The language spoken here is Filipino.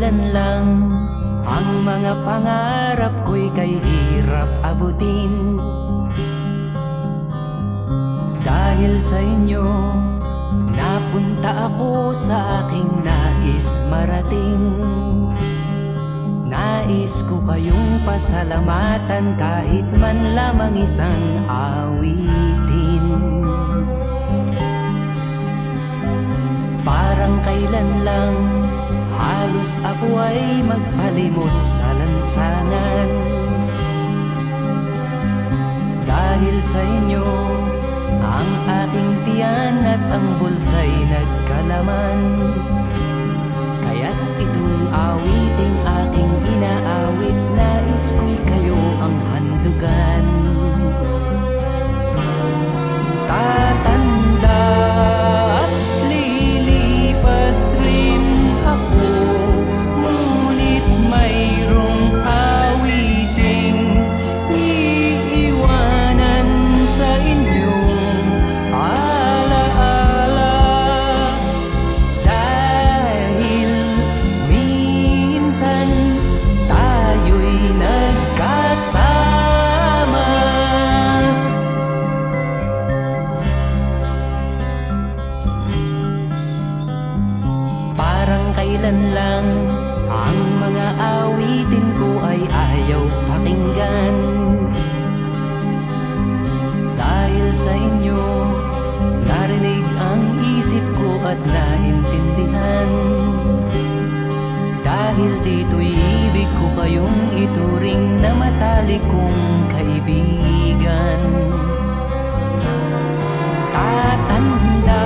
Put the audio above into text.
kailan lang ang mga pangarap ko'y kay hirap abutin. Dahil sa inyo, napunta ako sa aking nais marating. Nais ko kayong pasalamatan kahit man lamang isang awitin. Parang kailan lang halos ako ay magpalimos sa lansangan. Dahil sa inyo, ang aking tiyan at ang bulsa'y nagkalaman. Kaya't itong awiting aking inaawit, nais ko'y kayo ang handugan. Tatanda at lilipas rin ako, ngunit mayroong awiting iiwanan sa inyong alaala. Dahil minsan tayo'y nagkasama. Parang kailan lang ang mga awitin ko ay ayaw pakinggan. Dahil sa inyo, narinig ang isip ko at naintindihan. Dahil dito'y ibig ko kayong ituring na matalik kong kaibigan. Tatanda